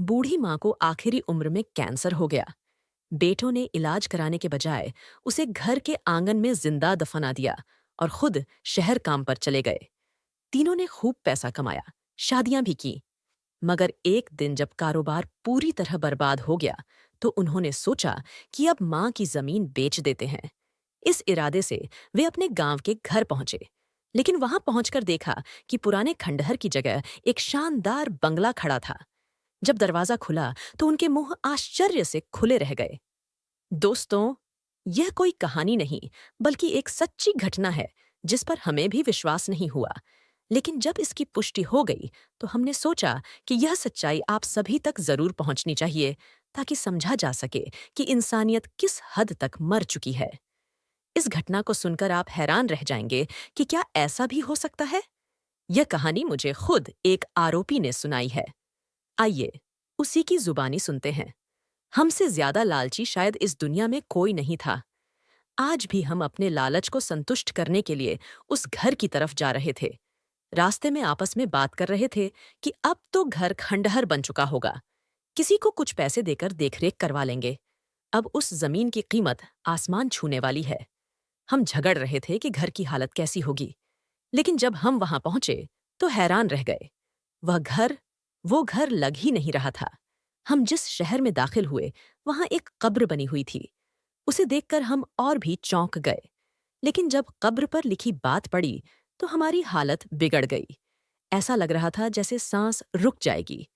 बूढ़ी माँ को आखिरी उम्र में कैंसर हो गया। बेटों ने इलाज कराने के बजाय उसे घर के आंगन में जिंदा दफना दिया और खुद शहर काम पर चले गए। तीनों ने खूब पैसा कमाया, शादियां भी की। मगर एक दिन जब कारोबार पूरी तरह बर्बाद हो गया, तो उन्होंने सोचा कि अब माँ की जमीन बेच देते हैं। इस इरादे से वे अपने गांव के घर पहुंचे। लेकिन वहां पहुंचकर देखा कि पुराने खंडहर की जगह एक शानदार बंगला खड़ा था। जब दरवाजा खुला तो उनके मुंह आश्चर्य से खुले रह गए। दोस्तों, यह कोई कहानी नहीं, बल्कि एक सच्ची घटना है जिस पर हमें भी विश्वास नहीं हुआ। लेकिन जब इसकी पुष्टि हो गई, तो हमने सोचा कि यह सच्चाई आप सभी तक जरूर पहुंचनी चाहिए, ताकि समझा जा सके कि इंसानियत किस हद तक मर चुकी है। इस घटना को सुनकर आप हैरान रह जाएंगे कि क्या ऐसा भी हो सकता है। यह कहानी मुझे खुद एक आरोपी ने सुनाई है। आइए, उसी की जुबानी सुनते हैं। हमसे ज्यादा लालची शायद इस दुनिया में कोई नहीं था। आज भी हम अपने लालच को संतुष्ट करने के लिए उस घर की तरफ जा रहे थे। रास्ते में आपस में बात कर रहे थे कि अब तो घर खंडहर बन चुका होगा, किसी को कुछ पैसे देकर देखरेख करवा लेंगे। अब उस जमीन की कीमत आसमान छूने वाली है। हम झगड़ रहे थे कि घर की हालत कैसी होगी। लेकिन जब हम वहां पहुंचे तो हैरान रह गए। वह घर वो घर लग ही नहीं रहा था। हम जिस शहर में दाखिल हुए, वहां एक कब्र बनी हुई थी। उसे देखकर हम और भी चौंक गए। लेकिन जब कब्र पर लिखी बात पड़ी, तो हमारी हालत बिगड़ गई। ऐसा लग रहा था जैसे सांस रुक जाएगी।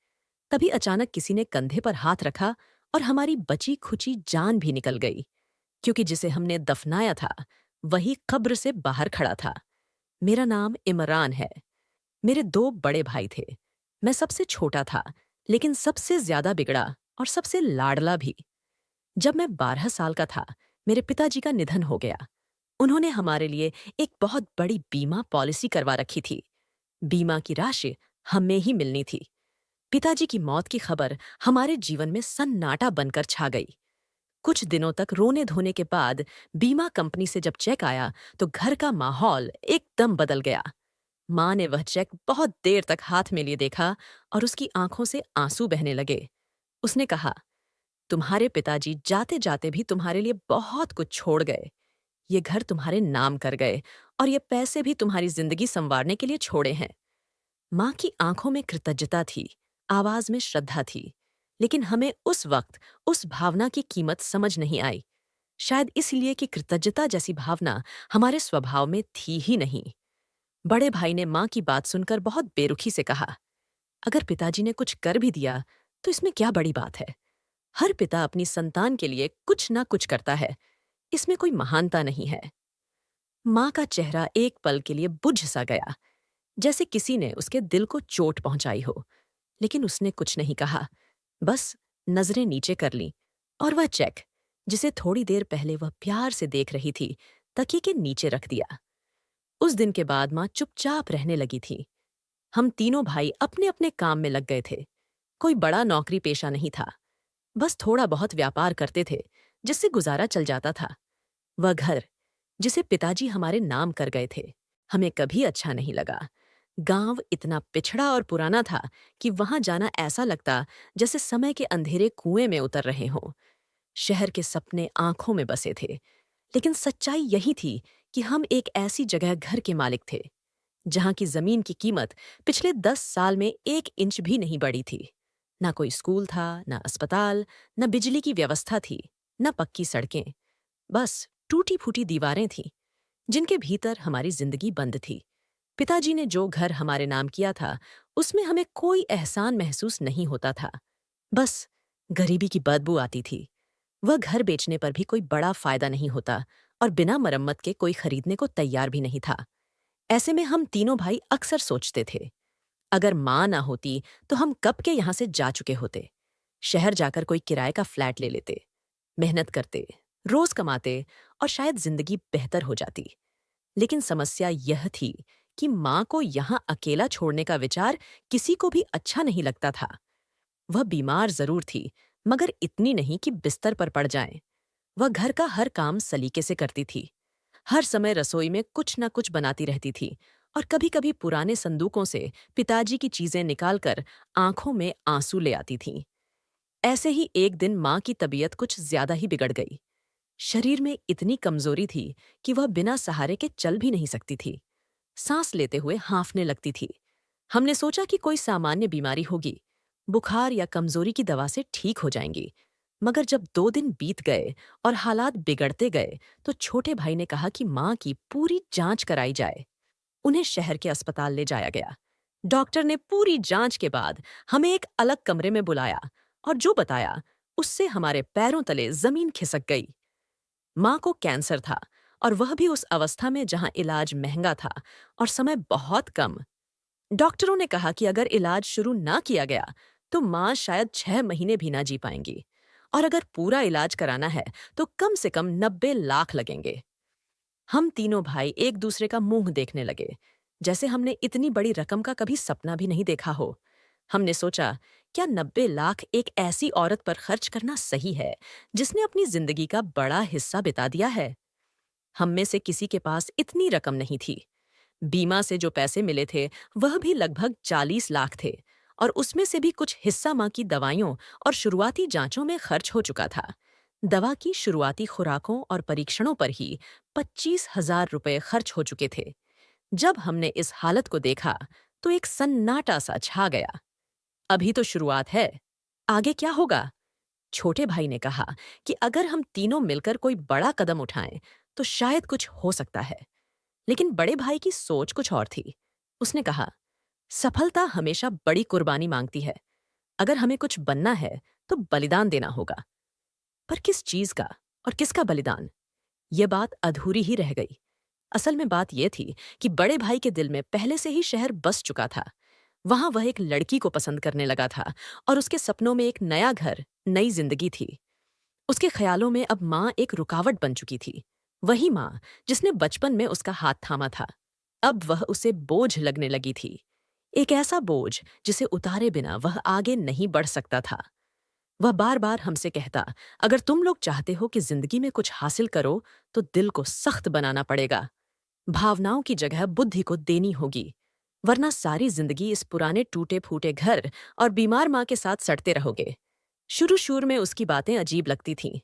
तभी अचानक किसी ने कंधे पर हाथ रखा और हमारी बची खुची जान भी निकल गई, क्योंकि जिसे हमने दफनाया था वही कब्र से बाहर खड़ा था। मेरा नाम इमरान है। मेरे दो बड़े भाई थे। मैं सबसे छोटा था, लेकिन सबसे ज्यादा बिगड़ा और सबसे लाडला भी। जब मैं 12 साल का था, मेरे पिताजी का निधन हो गया। उन्होंने हमारे लिए एक बहुत बड़ी बीमा पॉलिसी करवा रखी थी। बीमा की राशि हमें ही मिलनी थी। पिताजी की मौत की खबर हमारे जीवन में सन्नाटा बनकर छा गई। कुछ दिनों तक रोने धोने के बाद बीमा कंपनी से जब चेक आया, तो घर का माहौल एकदम बदल गया। माँ ने वह चेक बहुत देर तक हाथ में लिए देखा और उसकी आंखों से आंसू बहने लगे। उसने कहा, तुम्हारे पिताजी जाते जाते भी तुम्हारे लिए बहुत कुछ छोड़ गए। ये घर तुम्हारे नाम कर गए और ये पैसे भी तुम्हारी जिंदगी संवारने के लिए छोड़े हैं। माँ की आंखों में कृतज्ञता थी, आवाज में श्रद्धा थी। लेकिन हमें उस वक्त उस भावना की कीमत समझ नहीं आई। शायद इसलिए कि कृतज्ञता जैसी भावना हमारे स्वभाव में थी ही नहीं। बड़े भाई ने माँ की बात सुनकर बहुत बेरुखी से कहा, अगर पिताजी ने कुछ कर भी दिया तो इसमें क्या बड़ी बात है। हर पिता अपनी संतान के लिए कुछ ना कुछ करता है, इसमें कोई महानता नहीं है। माँ का चेहरा एक पल के लिए बुझ सा गया, जैसे किसी ने उसके दिल को चोट पहुंचाई हो। लेकिन उसने कुछ नहीं कहा, बस नजरें नीचे कर लीं और वह चेक, जिसे थोड़ी देर पहले वह प्यार से देख रही थी, तकिए के नीचे रख दिया। उस दिन के बाद माँ चुपचाप रहने लगी थी। हम तीनों भाई अपने अपने काम में लग गए थे। कोई बड़ा नौकरी पेशा नहीं था, बस थोड़ा बहुत व्यापार करते थे, जिससे गुजारा चल जाता था। वह घर, जिसे पिताजी हमारे नाम कर गए थे, हमें कभी अच्छा नहीं लगा। गांव इतना पिछड़ा और पुराना था कि वहां जाना ऐसा लगता जैसे समय के अंधेरे कुएं में उतर रहे हों। शहर के सपने आंखों में बसे थे, लेकिन सच्चाई यही थी कि हम एक ऐसी जगह घर के मालिक थे, जहां की जमीन की कीमत पिछले 10 साल में 1 इंच भी नहीं बढ़ी थी। ना कोई स्कूल था, ना अस्पताल, ना बिजली की व्यवस्था थी, ना पक्की सड़कें। बस टूटी फूटी दीवारें थीं, जिनके भीतर हमारी जिंदगी बंद थी। पिताजी ने जो घर हमारे नाम किया था, उसमें हमें कोई एहसान महसूस नहीं होता था। बस गरीबी की बदबू आती थी। वह घर बेचने पर भी कोई बड़ा फायदा नहीं होता और बिना मरम्मत के कोई खरीदने को तैयार भी नहीं था। ऐसे में हम तीनों भाई अक्सर सोचते थे, अगर माँ ना होती तो हम कब के यहाँ से जा चुके होते। शहर जाकर कोई किराए का फ्लैट ले लेते, मेहनत करते, रोज कमाते और शायद जिंदगी बेहतर हो जाती। लेकिन समस्या यह थी कि माँ को यहाँ अकेला छोड़ने का विचार किसी को भी अच्छा नहीं लगता था। वह बीमार जरूर थी, मगर इतनी नहीं कि बिस्तर पर पड़ जाए। वह घर का हर काम सलीके से करती थी। हर समय रसोई में कुछ न कुछ बनाती रहती थी और कभी-कभी पुराने संदूकों से पिताजी की चीजें निकालकर आंखों में आंसू ले आती थीं। ऐसे ही एक दिन माँ की तबीयत कुछ ज्यादा ही बिगड़ गई। शरीर में इतनी कमजोरी थी कि वह बिना सहारे के चल भी नहीं सकती थी। सांस लेते हुए हांफने लगती थी। हमने सोचा कि कोई सामान्य बीमारी होगी, बुखार या कमजोरी की दवा से ठीक हो जाएंगी। मगर जब 2 दिन बीत गए और हालात बिगड़ते गए, तो छोटे भाई ने कहा कि माँ की पूरी जांच कराई जाए। उन्हें शहर के अस्पताल ले जाया गया। डॉक्टर ने पूरी जांच के बाद हमें एक अलग कमरे में बुलाया और जो बताया, उससे हमारे पैरों तले जमीन खिसक गई। माँ को कैंसर था, और वह भी उस अवस्था में जहां इलाज महंगा था और समय बहुत कम। डॉक्टरों ने कहा कि अगर इलाज शुरू ना किया गया तो माँ शायद 6 महीने भी ना जी पाएंगी, और अगर पूरा इलाज कराना है तो कम से कम 90 लाख लगेंगे। हम तीनों भाई एक दूसरे का मुंह देखने लगे, जैसे हमने इतनी बड़ी रकम का कभी सपना भी नहीं देखा हो। हमने सोचा, क्या 90 लाख एक ऐसी औरत पर खर्च करना सही है जिसने अपनी जिंदगी का बड़ा हिस्सा बिता दिया है? हम में से किसी के पास इतनी रकम नहीं थी। बीमा से जो पैसे मिले थे वह भी लगभग 40 लाख थे, और उसमें से भी कुछ हिस्सा माँ की दवाइयों और शुरुआती जांचों में खर्च हो चुका था। दवा की शुरुआती खुराकों और परीक्षणों पर ही 25,000 रुपए खर्च हो चुके थे। जब हमने इस हालत को देखा तो एक सन्नाटा सा छा गया। अभी तो शुरुआत है, आगे क्या होगा? छोटे भाई ने कहा कि अगर हम तीनों मिलकर कोई बड़ा कदम उठाएं तो शायद कुछ हो सकता है। लेकिन बड़े भाई की सोच कुछ और थी। उसने कहा, सफलता हमेशा बड़ी कुर्बानी मांगती है। अगर हमें कुछ बनना है तो बलिदान देना होगा। पर किस चीज का और किसका बलिदान? यह बात अधूरी ही रह गई। असल में बात यह थी कि बड़े भाई के दिल में पहले से ही शहर बस चुका था। वहां वह एक लड़की को पसंद करने लगा था, और उसके सपनों में एक नया घर, नई जिंदगी थी। उसके ख्यालों में अब माँ एक रुकावट बन चुकी थी। वही माँ जिसने बचपन में उसका हाथ थामा था, अब वह उसे बोझ लगने लगी थी। एक ऐसा बोझ जिसे उतारे बिना वह आगे नहीं बढ़ सकता था। वह बार बार हमसे कहता, अगर तुम लोग चाहते हो कि जिंदगी में कुछ हासिल करो तो दिल को सख्त बनाना पड़ेगा। भावनाओं की जगह बुद्धि को देनी होगी, वरना सारी जिंदगी इस पुराने टूटे फूटे घर और बीमार माँ के साथ सड़ते रहोगे। शुरू शुरू में उसकी बातें अजीब लगती थीं।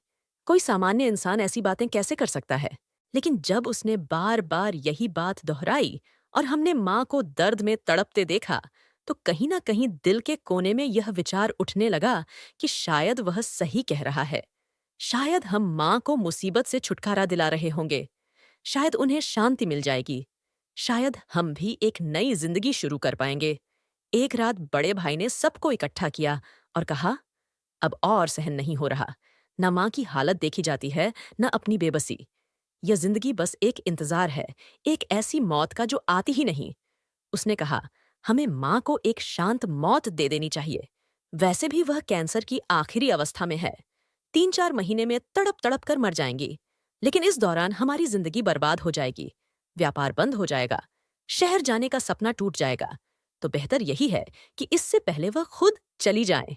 कोई सामान्य इंसान ऐसी बातें कैसे कर सकता है? लेकिन जब उसने बार बार यही बात दोहराई और हमने माँ को दर्द में तड़पते देखा, तो कहीं ना कहीं दिल के कोने में यह विचार उठने लगा कि शायद वह सही कह रहा है। शायद हम माँ को मुसीबत से छुटकारा दिला रहे होंगे। शायद उन्हें शांति मिल जाएगी। शायद हम भी एक नई जिंदगी शुरू कर पाएंगे। एक रात बड़े भाई ने सबको इकट्ठा किया और कहा, अब और सहन नहीं हो रहा। न माँ की हालत देखी जाती है, न अपनी बेबसी। यह जिंदगी बस एक इंतजार है, एक ऐसी मौत का जो आती ही नहीं। उसने कहा, हमें माँ को एक शांत मौत दे देनी चाहिए। वैसे भी वह कैंसर की आखिरी अवस्था में है। 3-4 महीने में तड़प तड़प कर मर जाएंगी। लेकिन इस दौरान हमारी जिंदगी बर्बाद हो जाएगी। व्यापार बंद हो जाएगा। शहर जाने का सपना टूट जाएगा। तो बेहतर यही है कि इससे पहले वह खुद चली जाएं।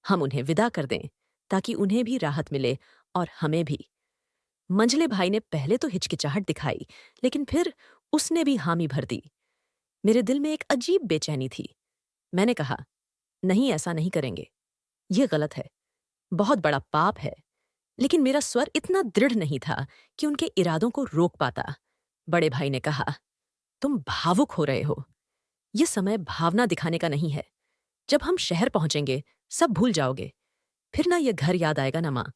हम उन्हें विदा कर दें, ताकि उन्हें भी राहत मिले और हमें भी। मंझले भाई ने पहले तो हिचकिचाहट दिखाई, लेकिन फिर उसने भी हामी भर दी। मेरे दिल में एक अजीब बेचैनी थी। मैंने कहा, नहीं, ऐसा नहीं करेंगे। ये गलत है, बहुत बड़ा पाप है। लेकिन मेरा स्वर इतना दृढ़ नहीं था कि उनके इरादों को रोक पाता। बड़े भाई ने कहा, तुम भावुक हो रहे हो। ये समय भावना दिखाने का नहीं है। जब हम शहर पहुंचेंगे सब भूल जाओगे। फिर ना ये घर याद आएगा ना माँ।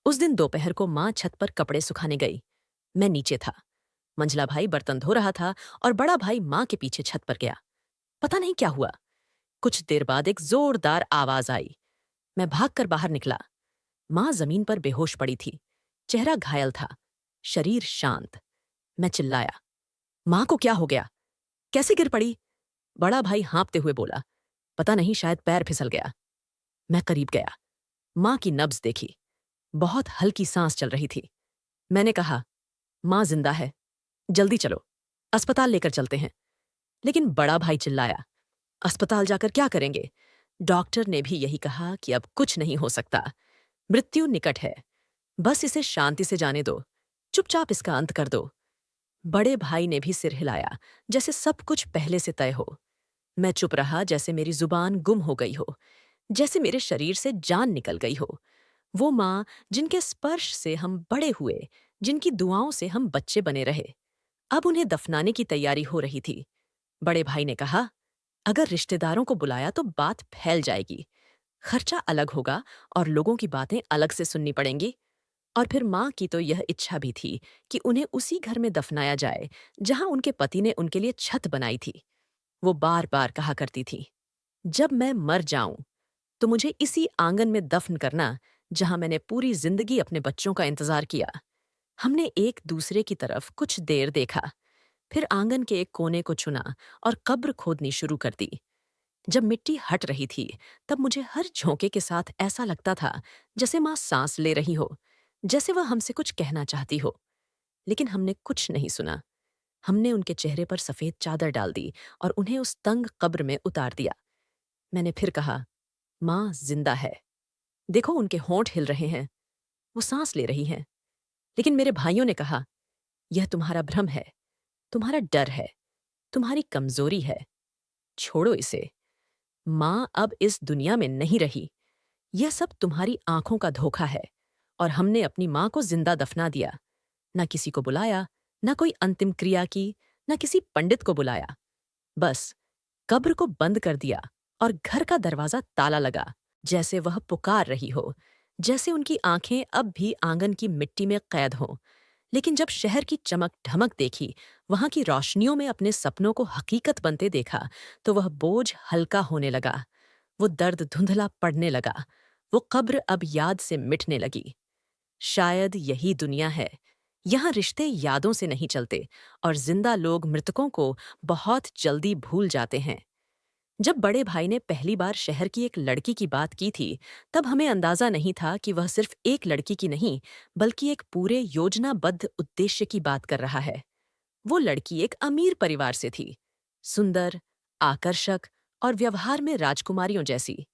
उस दिन दोपहर को माँ छत पर कपड़े सुखाने गई। मैं नीचे था। मंझला भाई बर्तन धो रहा था और बड़ा भाई माँ के पीछे छत पर गया। पता नहीं क्या हुआ। कुछ देर बाद एक जोरदार आवाज आई। मैं भागकर बाहर निकला। माँ जमीन पर बेहोश पड़ी थी। चेहरा घायल था, शरीर शांत। मैं चिल्लाया, माँ को क्या हो गया? कैसे गिर पड़ी? बड़ा भाई हाँफते हुए बोला, पता नहीं, शायद पैर फिसल गया। मैं करीब गया। माँ की नब्ज देखी। बहुत हल्की सांस चल रही थी। मैंने कहा, माँ जिंदा है, जल्दी चलो, अस्पताल लेकर चलते हैं। लेकिन बड़ा भाई चिल्लाया, अस्पताल जाकर क्या करेंगे? डॉक्टर ने भी यही कहा कि अब कुछ नहीं हो सकता। मृत्यु निकट है। बस इसे शांति से जाने दो। चुपचाप इसका अंत कर दो। बड़े भाई ने भी सिर हिलाया, जैसे सब कुछ पहले से तय हो। मैं चुप रहा, जैसे मेरी जुबान गुम हो गई हो। जैसे मेरे शरीर से जान निकल गई हो। वो माँ जिनके स्पर्श से हम बड़े हुए, जिनकी दुआओं से हम बच्चे बने रहे। अब उन्हें दफनाने की तैयारी हो रही थी। बड़े भाई ने कहा, अगर रिश्तेदारों को बुलाया तो बात फैल जाएगी, खर्चा अलग होगा और लोगों की बातें अलग से सुननी पड़ेंगी। और फिर माँ की तो यह इच्छा भी थी कि उन्हें उसी घर में दफनाया जाए जहां उनके पति ने उनके लिए छत बनाई थी। वो बार बार कहा करती थी, जब मैं मर जाऊं तो मुझे इसी आंगन में दफन करना जहां मैंने पूरी जिंदगी अपने बच्चों का इंतजार किया। हमने एक दूसरे की तरफ कुछ देर देखा, फिर आंगन के एक कोने को चुना और कब्र खोदनी शुरू कर दी। जब मिट्टी हट रही थी, तब मुझे हर झोंके के साथ ऐसा लगता था जैसे माँ सांस ले रही हो, जैसे वह हमसे कुछ कहना चाहती हो। लेकिन हमने कुछ नहीं सुना। हमने उनके चेहरे पर सफेद चादर डाल दी और उन्हें उस तंग कब्र में उतार दिया। मैंने फिर कहा, माँ जिंदा है। देखो उनके होंठ हिल रहे हैं, वो सांस ले रही हैं। लेकिन मेरे भाइयों ने कहा, यह तुम्हारा भ्रम है, तुम्हारा डर है, तुम्हारी कमजोरी है। छोड़ो इसे। माँ अब इस दुनिया में नहीं रही। यह सब तुम्हारी आंखों का धोखा है। और हमने अपनी माँ को जिंदा दफना दिया। ना किसी को बुलाया, ना कोई अंतिम क्रिया की, ना किसी पंडित को बुलाया। बस कब्र को बंद कर दिया और घर का दरवाजा ताला लगा, जैसे वह पुकार रही हो, जैसे उनकी आंखें अब भी आंगन की मिट्टी में कैद हों। लेकिन जब शहर की चमक ढमक देखी, वहां की रोशनियों में अपने सपनों को हकीकत बनते देखा, तो वह बोझ हल्का होने लगा। वो दर्द धुंधला पड़ने लगा। वो कब्र अब याद से मिटने लगी। शायद यही दुनिया है। यहाँ रिश्ते यादों से नहीं चलते और जिंदा लोग मृतकों को बहुत जल्दी भूल जाते हैं। जब बड़े भाई ने पहली बार शहर की एक लड़की की बात की थी, तब हमें अंदाजा नहीं था कि वह सिर्फ एक लड़की की नहीं, बल्कि एक पूरे योजनाबद्ध उद्देश्य की बात कर रहा है। वो लड़की एक अमीर परिवार से थी, सुंदर, आकर्षक और व्यवहार में राजकुमारियों जैसी।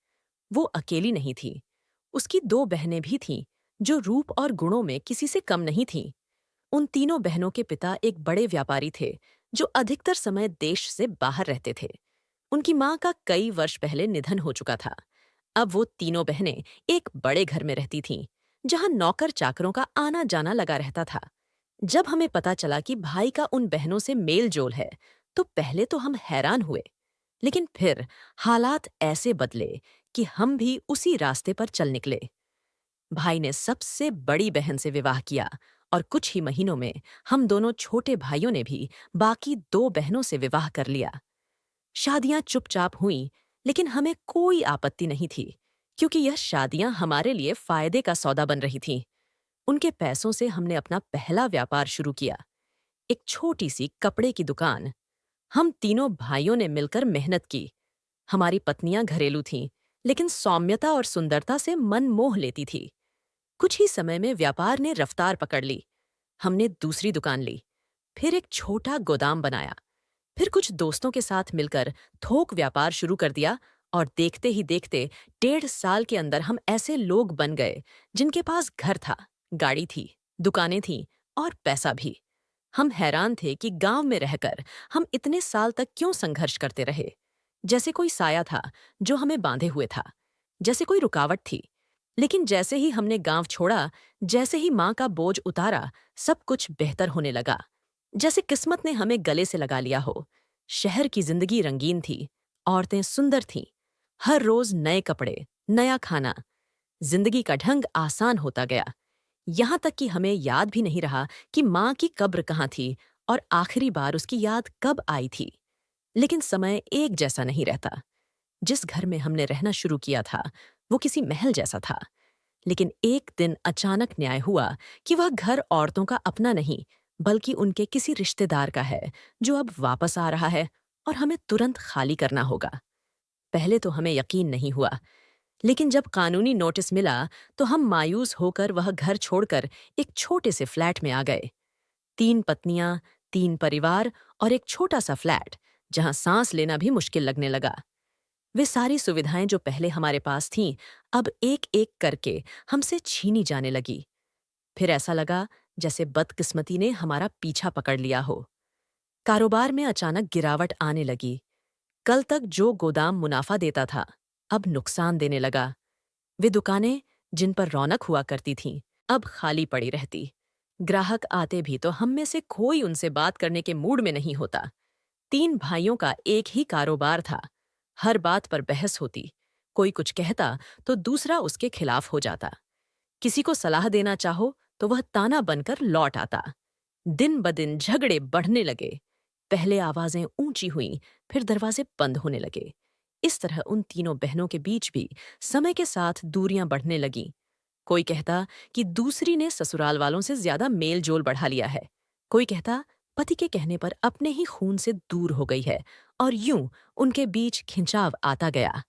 वो अकेली नहीं थी, उसकी दो बहनें भी थीं, जो रूप और गुणों में किसी से कम नहीं थीं। उन तीनों बहनों के पिता एक बड़े व्यापारी थे, जो अधिकतर समय देश से बाहर रहते थे। उनकी माँ का कई वर्ष पहले निधन हो चुका था। अब वो तीनों बहनें एक बड़े घर में रहती थीं, जहां नौकर चाकरों का आना जाना लगा रहता था। जब हमें पता चला कि भाई का उन बहनों से मेल जोल है, तो पहले तो हम हैरान हुए। लेकिन फिर हालात ऐसे बदले कि हम भी उसी रास्ते पर चल निकले। भाई ने सबसे बड़ी बहन से विवाह किया और कुछ ही महीनों में हम दोनों छोटे भाइयों ने भी बाकी दो बहनों से विवाह कर लिया। शादियां चुपचाप हुईं, लेकिन हमें कोई आपत्ति नहीं थी, क्योंकि यह शादियां हमारे लिए फायदे का सौदा बन रही थीं। उनके पैसों से हमने अपना पहला व्यापार शुरू किया, एक छोटी सी कपड़े की दुकान। हम तीनों भाइयों ने मिलकर मेहनत की। हमारी पत्नियां घरेलू थीं, लेकिन सौम्यता और सुंदरता से मन मोह लेती थी। कुछ ही समय में व्यापार ने रफ्तार पकड़ ली। हमने दूसरी दुकान ली, फिर एक छोटा गोदाम बनाया, फिर कुछ दोस्तों के साथ मिलकर थोक व्यापार शुरू कर दिया। और देखते ही देखते 1.5 साल के अंदर हम ऐसे लोग बन गए जिनके पास घर था, गाड़ी थी, दुकानें थीं और पैसा भी। हम हैरान थे कि गांव में रहकर हम इतने साल तक क्यों संघर्ष करते रहे। जैसे कोई साया था जो हमें बांधे हुए था, जैसे कोई रुकावट थी। लेकिन जैसे ही हमने गांव छोड़ा, जैसे ही माँ का बोझ उतारा, सब कुछ बेहतर होने लगा। जैसे किस्मत ने हमें गले से लगा लिया हो। शहर की जिंदगी रंगीन थी, औरतें सुंदर थीं, हर रोज नए कपड़े, नया खाना। जिंदगी का ढंग आसान होता गया, यहाँ तक कि हमें याद भी नहीं रहा कि माँ की कब्र कहाँ थी और आखिरी बार उसकी याद कब आई थी। लेकिन समय एक जैसा नहीं रहता। जिस घर में हमने रहना शुरू किया था, वो किसी महल जैसा था। लेकिन एक दिन अचानक न्याय हुआ कि वह घर औरतों का अपना नहीं, बल्कि उनके किसी रिश्तेदार का है, जो अब वापस आ रहा है और हमें तुरंत खाली करना होगा। पहले तो हमें यकीन नहीं हुआ, लेकिन जब कानूनी नोटिस मिला, तो हम मायूस होकर वह घर छोड़कर एक छोटे से फ्लैट में आ गए। 3 पत्नियां, 3 परिवार और एक छोटा सा फ्लैट, जहां सांस लेना भी मुश्किल लगने लगा। वे सारी सुविधाएं जो पहले हमारे पास थीं, अब एक-एक करके हमसे छीनी जाने लगी। फिर ऐसा लगा जैसे बदकिस्मती ने हमारा पीछा पकड़ लिया हो। कारोबार में अचानक गिरावट आने लगी। कल तक जो गोदाम मुनाफा देता था, अब नुकसान देने लगा। वे दुकानें जिन पर रौनक हुआ करती थीं, अब खाली पड़ी रहती। ग्राहक आते भी तो हम में से कोई उनसे बात करने के मूड में नहीं होता। 3 भाइयों का एक ही कारोबार था। हर बात पर बहस होती। कोई कुछ कहता तो दूसरा उसके खिलाफ हो जाता। किसी को सलाह देना चाहो तो वह ताना बनकर लौट आता। दिन ब दिन झगड़े बढ़ने लगे। पहले आवाजें ऊंची हुईं, फिर दरवाजे बंद होने लगे। इस तरह उन तीनों बहनों के बीच भी समय के साथ दूरियां बढ़ने लगीं। कोई कहता कि दूसरी ने ससुराल वालों से ज्यादा मेल जोल बढ़ा लिया है। कोई कहता पति के कहने पर अपने ही खून से दूर हो गई है। और यूं उनके बीच खिंचाव आता गया।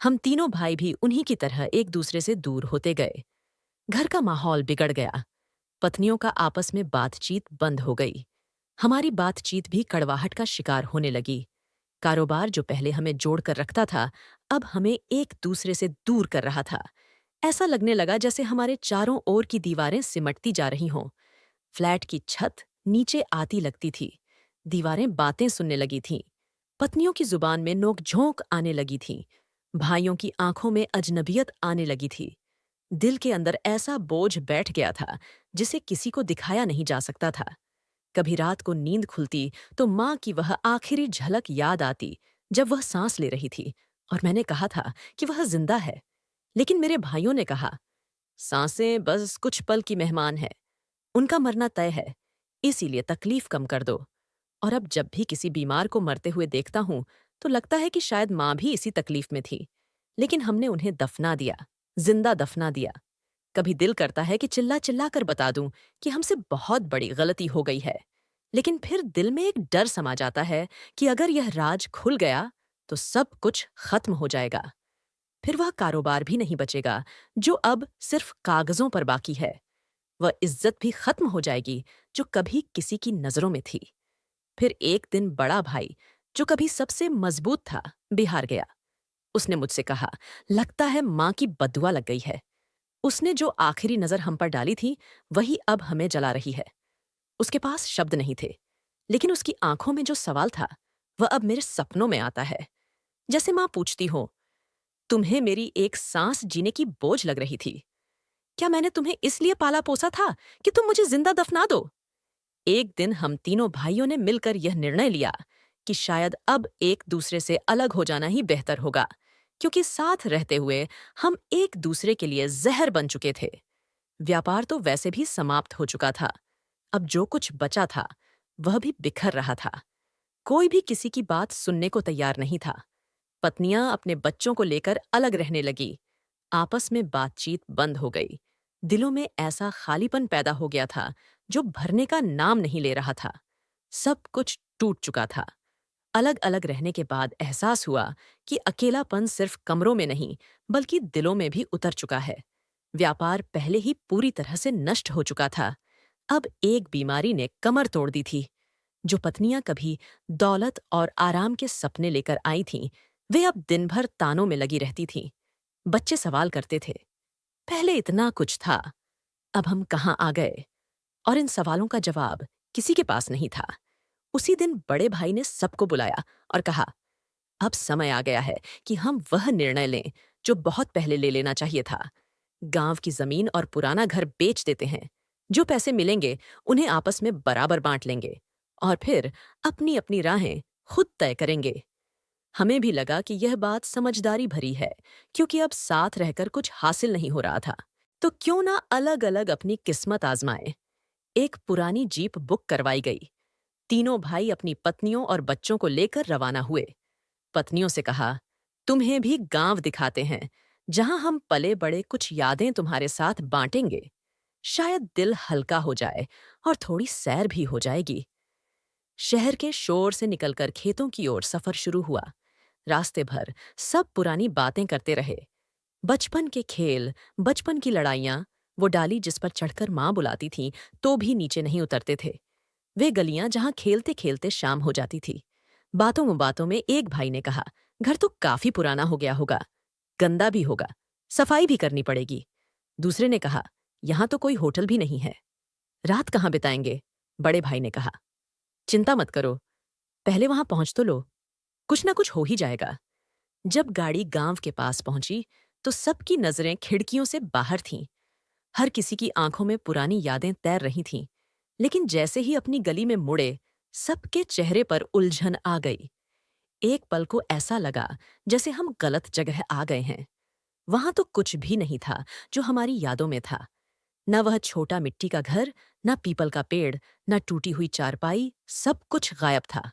हम तीनों भाई भी उन्हीं की तरह एक दूसरे से दूर होते गए। घर का माहौल बिगड़ गया। पत्नियों का आपस में बातचीत बंद हो गई। हमारी बातचीत भी कड़वाहट का शिकार होने लगी। कारोबार जो पहले हमें जोड़ कर रखता था, अब हमें एक दूसरे से दूर कर रहा था। ऐसा लगने लगा जैसे हमारे चारों ओर की दीवारें सिमटती जा रही हों। फ्लैट की छत नीचे आती लगती थी। दीवारें बातें सुनने लगी थीं। पत्नियों की जुबान में नोक-झोंक आने लगी थी। भाइयों की आंखों में अजनबियत आने लगी थी। दिल के अंदर ऐसा बोझ बैठ गया था जिसे किसी को दिखाया नहीं जा सकता था। कभी रात को नींद खुलती तो माँ की वह आखिरी झलक याद आती जब वह सांस ले रही थी और मैंने कहा था कि वह जिंदा है। लेकिन मेरे भाइयों ने कहा, सांसें बस कुछ पल की मेहमान है, उनका मरना तय है, इसीलिए तकलीफ कम कर दो। और अब जब भी किसी बीमार को मरते हुए देखता हूं तो लगता है कि शायद माँ भी इसी तकलीफ में थी। लेकिन हमने उन्हें दफना दिया, जिंदा दफना दिया। कभी दिल करता है कि चिल्ला चिल्ला कर बता दूं कि हमसे बहुत बड़ी गलती हो गई है। लेकिन फिर दिल में एक डर समा जाता है कि अगर यह राज खुल गया तो सब कुछ खत्म हो जाएगा। फिर वह कारोबार भी नहीं बचेगा जो अब सिर्फ कागजों पर बाकी है। वह इज्जत भी खत्म हो जाएगी जो कभी किसी की नजरों में थी। फिर एक दिन बड़ा भाई, जो कभी सबसे मजबूत था, बिहार गया। उसने मुझसे कहा, लगता है माँ की बद्दुआ लग गई है। उसने जो आखिरी नजर हम पर डाली थी वही अब हमें जला रही है। उसके पास शब्द नहीं थे, लेकिन उसकी आंखों में जो सवाल था वह अब मेरे सपनों में आता है। जैसे माँ पूछती हो, तुम्हें मेरी एक सांस जीने की बोझ लग रही थी? क्या मैंने तुम्हें इसलिए पाला पोसा था कि तुम मुझे जिंदा दफना दो? एक दिन हम तीनों भाइयों ने मिलकर यह निर्णय लिया कि शायद अब एक दूसरे से अलग हो जाना ही बेहतर होगा, क्योंकि साथ रहते हुए हम एक दूसरे के लिए जहर बन चुके थे। व्यापार तो वैसे भी समाप्त हो चुका था। अब जो कुछ बचा था वह भी बिखर रहा था। कोई भी किसी की बात सुनने को तैयार नहीं था। पत्नियां अपने बच्चों को लेकर अलग रहने लगी। आपस में बातचीत बंद हो गई। दिलों में ऐसा खालीपन पैदा हो गया था जो भरने का नाम नहीं ले रहा था। सब कुछ टूट चुका था। अलग अलग रहने के बाद एहसास हुआ कि अकेलापन सिर्फ कमरों में नहीं बल्कि दिलों में भी उतर चुका है। व्यापार पहले ही पूरी तरह से नष्ट हो चुका था। अब एक बीमारी ने कमर तोड़ दी थी। जो पत्नियां कभी दौलत और आराम के सपने लेकर आई थीं, वे अब दिन भर तानों में लगी रहती थीं। बच्चे सवाल करते थे, पहले इतना कुछ था, अब हम कहाँ आ गए? और इन सवालों का जवाब किसी के पास नहीं था। उसी दिन बड़े भाई ने सबको बुलाया और कहा, अब समय आ गया है कि हम वह निर्णय लें जो बहुत पहले ले लेना चाहिए था। गांव की जमीन और पुराना घर बेच देते हैं। जो पैसे मिलेंगे उन्हें आपस में बराबर बांट लेंगे और फिर अपनी अपनी राहें खुद तय करेंगे। हमें भी लगा कि यह बात समझदारी भरी है, क्योंकि अब साथ रहकर कुछ हासिल नहीं हो रहा था। तो क्यों ना अलग अलग अपनी किस्मत आजमाएं। एक पुरानी जीप बुक करवाई गई। तीनों भाई अपनी पत्नियों और बच्चों को लेकर रवाना हुए। पत्नियों से कहा, तुम्हें भी गांव दिखाते हैं, जहां हम पले बड़े कुछ यादें तुम्हारे साथ बांटेंगे। शायद दिल हल्का हो जाए और थोड़ी सैर भी हो जाएगी। शहर के शोर से निकलकर खेतों की ओर सफर शुरू हुआ। रास्ते भर सब पुरानी बातें करते रहे। बचपन के खेल, बचपन की लड़ाइयां, वो डाली जिस पर चढ़कर माँ बुलाती थी तो भी नीचे नहीं उतरते थे। वे गलियां जहां खेलते खेलते शाम हो जाती थी। बातों में एक भाई ने कहा, घर तो काफी पुराना हो गया होगा, गंदा भी होगा, सफाई भी करनी पड़ेगी। दूसरे ने कहा, यहां तो कोई होटल भी नहीं है, रात कहाँ बिताएंगे? बड़े भाई ने कहा, चिंता मत करो, पहले वहां पहुंच तो लो, कुछ ना कुछ हो ही जाएगा। जब गाड़ी गांव के पास पहुंची तो सबकी नजरें खिड़कियों से बाहर थीं। हर किसी की आंखों में पुरानी यादें तैर रही थीं। लेकिन जैसे ही अपनी गली में मुड़े, सबके चेहरे पर उलझन आ गई। एक पल को ऐसा लगा जैसे हम गलत जगह आ गए हैं। वहां तो कुछ भी नहीं था जो हमारी यादों में था। न वह छोटा मिट्टी का घर, न पीपल का पेड़, न टूटी हुई चारपाई, सब कुछ गायब था।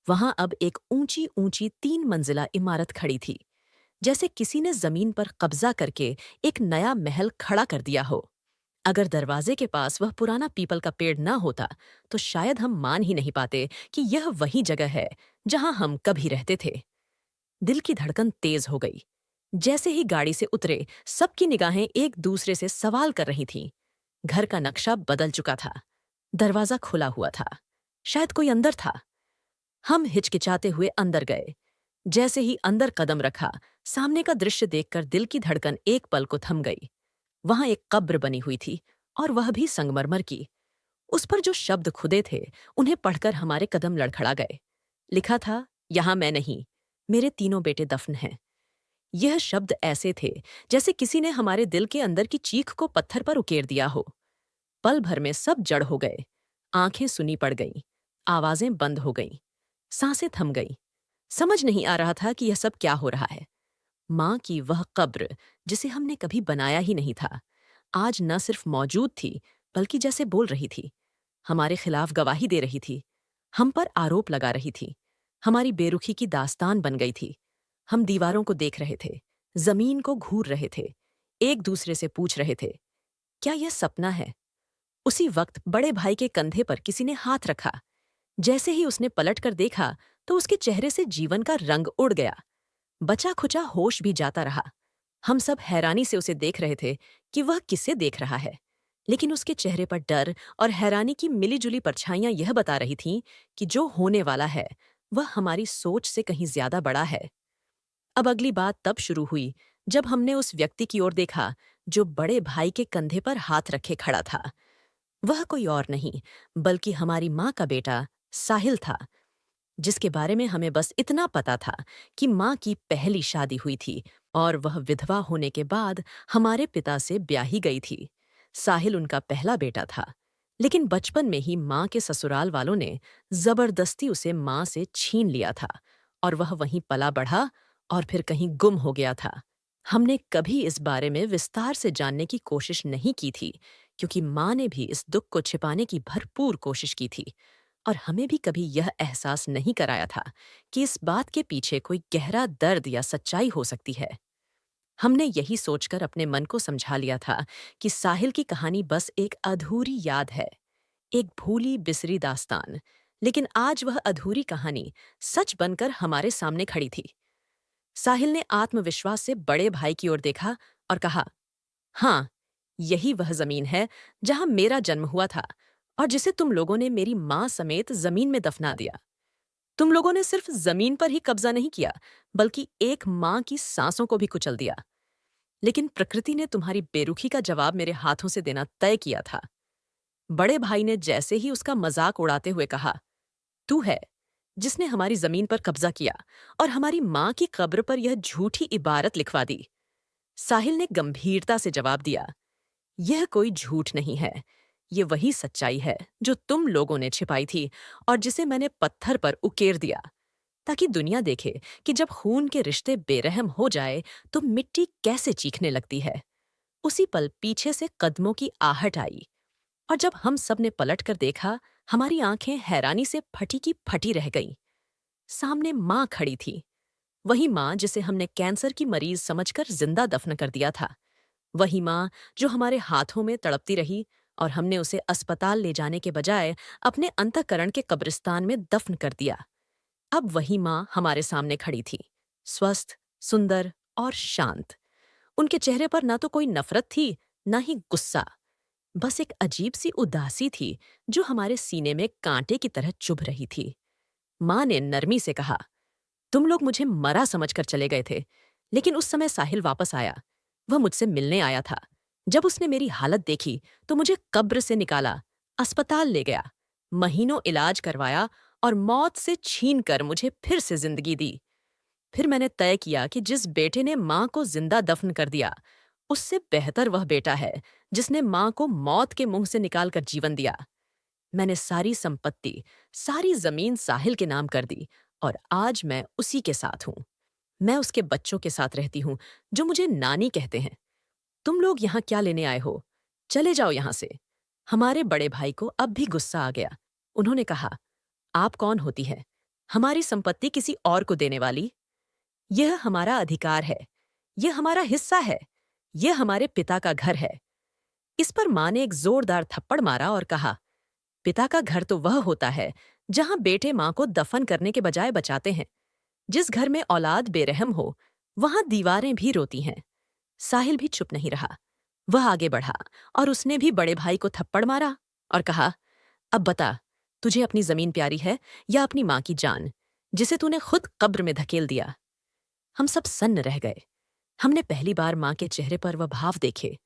वहां अब एक ऊंची ऊंची 3 मंजिला इमारत खड़ी थी, जैसे किसी ने जमीन पर कब्जा करके एक नया महल खड़ा कर दिया हो। अगर दरवाजे के पास वह पुराना पीपल का पेड़ न होता तो शायद हम मान ही नहीं पाते कि यह वही जगह है जहां हम कभी रहते थे। दिल की धड़कन तेज हो गई। जैसे ही गाड़ी से उतरे, सबकी निगाहें एक दूसरे से सवाल कर रही थीं। घर का नक्शा बदल चुका था। दरवाजा खुला हुआ था। शायद कोई अंदर था। हम हिचकिचाते हुए अंदर गए। जैसे ही अंदर कदम रखा, सामने का दृश्य देखकर दिल की धड़कन एक पल को थम गई। वहां एक कब्र बनी हुई थी, और वह भी संगमरमर की। उस पर जो शब्द खुदे थे, उन्हें पढ़कर हमारे कदम लड़खड़ा गए। लिखा था, यहां मैं नहीं, मेरे 3 बेटे दफन हैं। यह शब्द ऐसे थे जैसे किसी ने हमारे दिल के अंदर की चीख को पत्थर पर उकेर दिया हो। पल भर में सब जड़ हो गए। आंखें सुनी पड़ गईं। आवाजें बंद हो गईं। सांसें थम गईं। समझ नहीं आ रहा था कि यह सब क्या हो रहा है। माँ की वह कब्र, जिसे हमने कभी बनाया ही नहीं था, आज न सिर्फ मौजूद थी, बल्कि जैसे बोल रही थी। हमारे खिलाफ गवाही दे रही थी। हम पर आरोप लगा रही थी। हमारी बेरुखी की दास्तान बन गई थी। हम दीवारों को देख रहे थे, जमीन को घूर रहे थे, एक दूसरे से पूछ रहे थे, क्या यह सपना है? उसी वक्त बड़े भाई के कंधे पर किसी ने हाथ रखा। जैसे ही उसने पलट कर देखा तो उसके चेहरे से जीवन का रंग उड़ गया। बचा खुचा होश भी जाता रहा। हम सब हैरानी से उसे देख रहे थे कि वह किसे देख रहा है। लेकिन उसके चेहरे पर डर और हैरानी की मिलीजुली परछाइयां यह बता रही थीं कि जो होने वाला है वह हमारी सोच से कहीं ज्यादा बड़ा है। अब अगली बात तब शुरू हुई जब हमने उस व्यक्ति की ओर देखा जो बड़े भाई के कंधे पर हाथ रखे खड़ा था। वह कोई और नहीं, बल्कि हमारी माँ का बेटा साहिल था, जिसके बारे में हमें बस इतना पता था कि माँ की पहली शादी हुई थी और वह विधवा होने के बाद हमारे पिता से ब्याही गई थी। साहिल उनका पहला बेटा था, लेकिन बचपन में ही माँ के ससुराल वालों ने जबरदस्ती उसे माँ से छीन लिया था, और वह वहीं पला बढ़ा और फिर कहीं गुम हो गया था। हमने कभी इस बारे में विस्तार से जानने की कोशिश नहीं की थी, क्योंकि माँ ने भी इस दुख को छिपाने की भरपूर कोशिश की थी, और हमें भी कभी यह एहसास नहीं कराया था कि इस बात के पीछे कोई गहरा दर्द या सच्चाई हो सकती है। हमने यही सोचकर अपने मन को समझा लिया था कि साहिल की कहानी बस एक अधूरी याद है, एक भूली बिसरी दास्तान। लेकिन आज वह अधूरी कहानी सच बनकर हमारे सामने खड़ी थी। साहिल ने आत्मविश्वास से बड़े भाई की ओर देखा और कहा, हाँ, यही वह जमीन है जहां मेरा जन्म हुआ था, और जिसे तुम लोगों ने मेरी माँ समेत जमीन में दफना दिया। तुम लोगों ने सिर्फ जमीन पर ही कब्जा नहीं किया, बल्कि एक माँ की सांसों को भी कुचल दिया। लेकिन प्रकृति ने तुम्हारी बेरुखी का जवाब मेरे हाथों से देना तय किया था। बड़े भाई ने जैसे ही उसका मजाक उड़ाते हुए कहा, तू है जिसने हमारी जमीन पर कब्जा किया और हमारी माँ की कब्र पर यह झूठी इबारत लिखवा दी। साहिल ने गंभीरता से जवाब दिया, यह कोई झूठ नहीं है। ये वही सच्चाई है जो तुम लोगों ने छिपाई थी और जिसे मैंने पत्थर पर उकेर दिया, ताकि दुनिया देखे कि जब खून के रिश्ते बेरहम हो जाए तो मिट्टी कैसे चीखने लगती है। उसी पल पीछे से कदमों की आहट आई, और जब हम सब ने पलट कर देखा, हमारी आंखें हैरानी से फटी की फटी रह गईं। सामने माँ खड़ी थी, वही माँ जिसे हमने कैंसर की मरीज समझकर जिंदा दफन कर दिया था। वही माँ जो हमारे हाथों में तड़पती रही और हमने उसे अस्पताल ले जाने के बजाय अपने अंतःकरण के कब्रिस्तान में दफन कर दिया। अब वही माँ हमारे सामने खड़ी थी, स्वस्थ, सुंदर और शांत। उनके चेहरे पर ना तो कोई नफरत थी, ना ही गुस्सा। बस एक अजीब सी उदासी थी जो हमारे सीने में कांटे की तरह चुभ रही थी। माँ ने नरमी से कहा, तुम लोग मुझे मरा समझकर चले गए थे, लेकिन उस समय साहिल वापस आया। वह मुझसे मिलने आया था। जब उसने मेरी हालत देखी तो मुझे कब्र से निकाला, अस्पताल ले गया, महीनों इलाज करवाया और मौत से छीन कर मुझे फिर से जिंदगी दी। फिर मैंने तय किया कि जिस बेटे ने माँ को जिंदा दफन कर दिया, उससे बेहतर वह बेटा है जिसने माँ को मौत के मुंह से निकालकर जीवन दिया। मैंने सारी संपत्ति, सारी जमीन साहिल के नाम कर दी और आज मैं उसी के साथ हूँ। मैं उसके बच्चों के साथ रहती हूँ, जो मुझे नानी कहते हैं। तुम लोग यहाँ क्या लेने आए हो? चले जाओ यहाँ से। हमारे बड़े भाई को अब भी गुस्सा आ गया। उन्होंने कहा, आप कौन होती है हमारी संपत्ति किसी और को देने वाली? यह हमारा अधिकार है, यह हमारा हिस्सा है, यह हमारे पिता का घर है। इस पर माँ ने एक जोरदार थप्पड़ मारा और कहा, पिता का घर तो वह होता है जहां बेटे माँ को दफन करने के बजाय बचाते हैं। जिस घर में औलाद बेरहम हो, वहां दीवारें भी रोती हैं। साहिल भी चुप नहीं रहा। वह आगे बढ़ा और उसने भी बड़े भाई को थप्पड़ मारा और कहा, अब बता, तुझे अपनी जमीन प्यारी है या अपनी माँ की जान, जिसे तूने खुद कब्र में धकेल दिया? हम सब सन्न रह गए। हमने पहली बार माँ के चेहरे पर वह भाव देखे,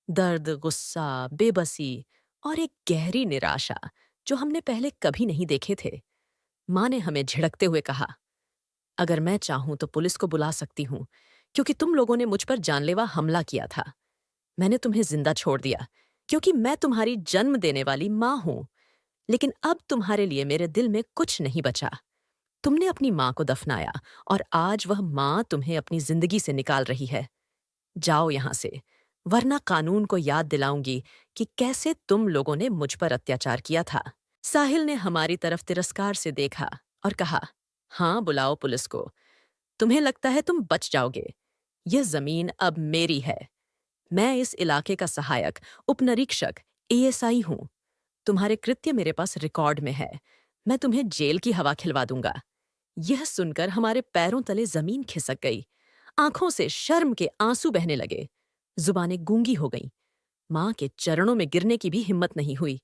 दर्द, गुस्सा, बेबसी और एक गहरी निराशा जो हमने पहले कभी नहीं देखे थे। माँ ने हमें झिड़कते हुए कहा, अगर मैं चाहूं तो पुलिस को बुला सकती हूं, क्योंकि तुम लोगों ने मुझ पर जानलेवा हमला किया था। मैंने तुम्हें जिंदा छोड़ दिया क्योंकि मैं तुम्हारी जन्म देने वाली माँ हूं। लेकिन अब तुम्हारे लिए मेरे दिल में कुछ नहीं बचा। तुमने अपनी माँ को दफनाया और आज वह माँ तुम्हें अपनी जिंदगी से निकाल रही है। जाओ यहां से, वरना कानून को याद दिलाऊंगी कि कैसे तुम लोगों ने मुझ पर अत्याचार किया था। साहिल ने हमारी तरफ तिरस्कार से देखा और कहा, हाँ, बुलाओ पुलिस को। तुम्हें लगता है तुम बच जाओगे? यह जमीन अब मेरी है। मैं इस इलाके का सहायक उपनिरीक्षक एएसआई हूं। तुम्हारे कृत्य मेरे पास रिकॉर्ड में है। मैं तुम्हें जेल की हवा खिलवा दूंगा। यह सुनकर हमारे पैरों तले जमीन खिसक गई। आंखों से शर्म के आंसू बहने लगे। जुबानें गूंगी हो गईं। माँ के चरणों में गिरने की भी हिम्मत नहीं हुई।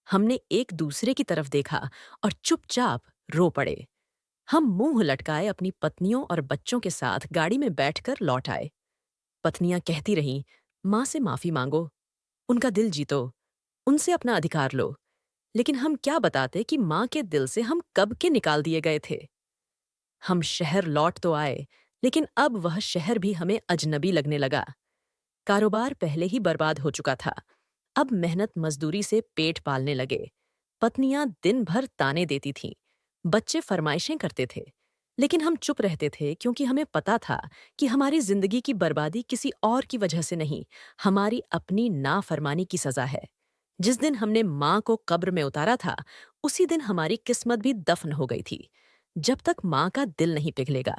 हमने एक दूसरे की तरफ देखा और चुपचाप रो पड़े। हम मुंह लटकाए अपनी पत्नियों और बच्चों के साथ गाड़ी में बैठकर लौट आए। पत्नियां कहती रहीं, माँ से माफी मांगो, उनका दिल जीतो, उनसे अपना अधिकार लो। लेकिन हम क्या बताते कि माँ के दिल से हम कब के निकाल दिए गए थे। हम शहर लौट तो आए, लेकिन अब वह शहर भी हमें अजनबी लगने लगा। कारोबार पहले ही बर्बाद हो चुका था। अब मेहनत मजदूरी से पेट पालने लगे। पत्नियां दिन भर ताने देती थीं। बच्चे फरमाइशें करते थे। लेकिन हम चुप रहते थे क्योंकि हमें पता था कि हमारी जिंदगी की बर्बादी किसी और की वजह से नहीं, हमारी अपनी नाफरमानी की सजा है। जिस दिन हमने माँ को कब्र में उतारा था, उसी दिन हमारी किस्मत भी दफन हो गई थी। जब तक माँ का दिल नहीं पिघलेगा,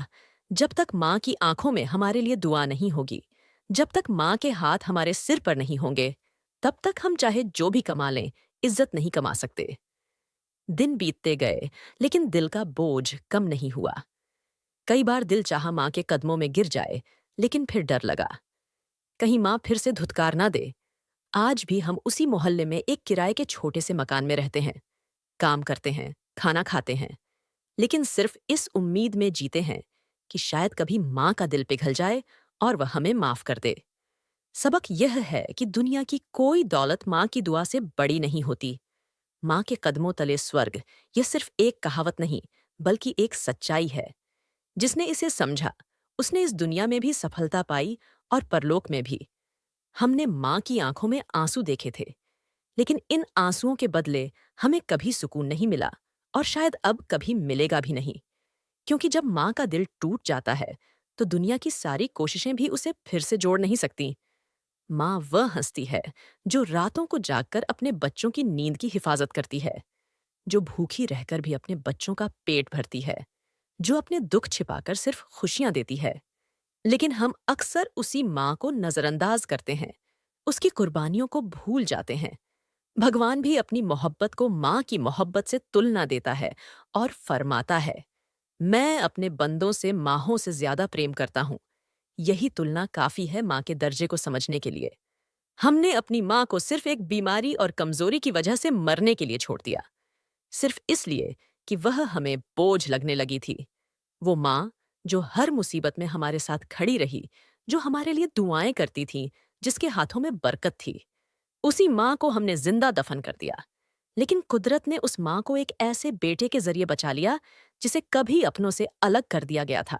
जब तक माँ की आंखों में हमारे लिए दुआ नहीं होगी, जब तक माँ के हाथ हमारे सिर पर नहीं होंगे, तब तक हम चाहे जो भी कमा लें, इज्जत नहीं कमा सकते। दिन बीतते गए, लेकिन दिल का बोझ कम नहीं हुआ। कई बार दिल चाहा माँ के कदमों में गिर जाए, लेकिन फिर डर लगा, कहीं माँ फिर से धुतकार ना दे। आज भी हम उसी मोहल्ले में एक किराए के छोटे से मकान में रहते हैं, काम करते हैं, खाना खाते हैं, लेकिन सिर्फ इस उम्मीद में जीते हैं कि शायद कभी माँ का दिल पिघल जाए और वह हमें माफ कर दे। सबक यह है कि दुनिया की कोई दौलत माँ की दुआ से बड़ी नहीं होती। माँ के कदमों तले स्वर्ग, यह सिर्फ एक कहावत नहीं, बल्कि एक सच्चाई है। जिसने इसे समझा, उसने इस दुनिया में भी सफलता पाई और परलोक में भी। हमने माँ की आंखों में आंसू देखे थे, लेकिन इन आंसुओं के बदले हमें कभी सुकून नहीं मिला और शायद अब कभी मिलेगा भी नहीं। क्योंकि जब माँ का दिल टूट जाता है, तो दुनिया की सारी कोशिशें भी उसे फिर से जोड़ नहीं सकती। माँ वह हस्ती है जो रातों को जागकर अपने बच्चों की नींद की हिफाजत करती है, जो भूखी रहकर भी अपने बच्चों का पेट भरती है, जो अपने दुख छिपाकर सिर्फ खुशियां देती है। लेकिन हम अक्सर उसी माँ को नजरअंदाज करते हैं, उसकी कुर्बानियों को भूल जाते हैं। भगवान भी अपनी मोहब्बत को माँ की मोहब्बत से तुलना देता है और फरमाता है, मैं अपने बंदों से माहों से ज्यादा प्रेम करता हूँ। यही तुलना काफी है माँ के दर्जे को समझने के लिए। हमने अपनी माँ को सिर्फ एक बीमारी और कमजोरी की वजह से मरने के लिए छोड़ दिया, सिर्फ इसलिए कि वह हमें बोझ लगने लगी थी। वो माँ जो हर मुसीबत में हमारे साथ खड़ी रही, जो हमारे लिए दुआएं करती थी, जिसके हाथों में बरकत थी, उसी माँ को हमने जिंदा दफन कर दिया। लेकिन कुदरत ने उस माँ को एक ऐसे बेटे के जरिए बचा लिया जिसे कभी अपनों से अलग कर दिया गया था,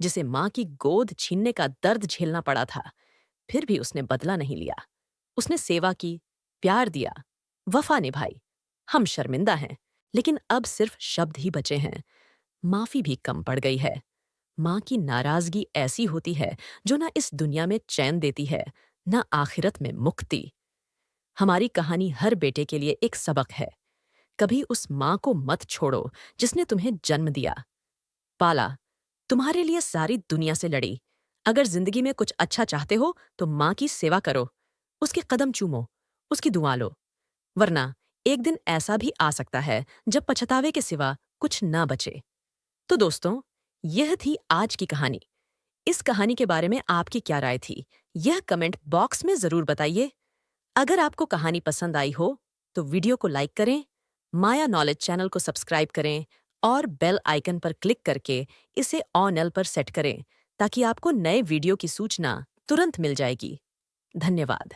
जिसे माँ की गोद छीनने का दर्द झेलना पड़ा था। फिर भी उसने बदला नहीं लिया। उसने सेवा की, प्यार दिया, वफा निभाई। हम शर्मिंदा हैं, लेकिन अब सिर्फ शब्द ही बचे हैं। माफी भी कम पड़ गई है। माँ की नाराजगी ऐसी होती है जो ना इस दुनिया में चैन देती है, ना आखिरत में मुक्ति। हमारी कहानी हर बेटे के लिए एक सबक है। कभी उस माँ को मत छोड़ो जिसने तुम्हें जन्म दिया, पाला, तुम्हारे लिए सारी दुनिया से लड़ी। अगर जिंदगी में कुछ अच्छा चाहते हो तो माँ की सेवा करो, उसके कदम चूमो, उसकी दुआ लो। वरना एक दिन ऐसा भी आ सकता है जब पछतावे के सिवा कुछ ना बचे। तो दोस्तों, यह थी आज की कहानी। इस कहानी के बारे में आपकी क्या राय थी, यह कमेंट बॉक्स में जरूर बताइए। अगर आपको कहानी पसंद आई हो तो वीडियो को लाइक करें, माया नॉलेज चैनल को सब्सक्राइब करें और बेल आइकन पर क्लिक करके इसे ऑन एल पर सेट करें ताकि आपको नए वीडियो की सूचना तुरंत मिल जाएगी। धन्यवाद।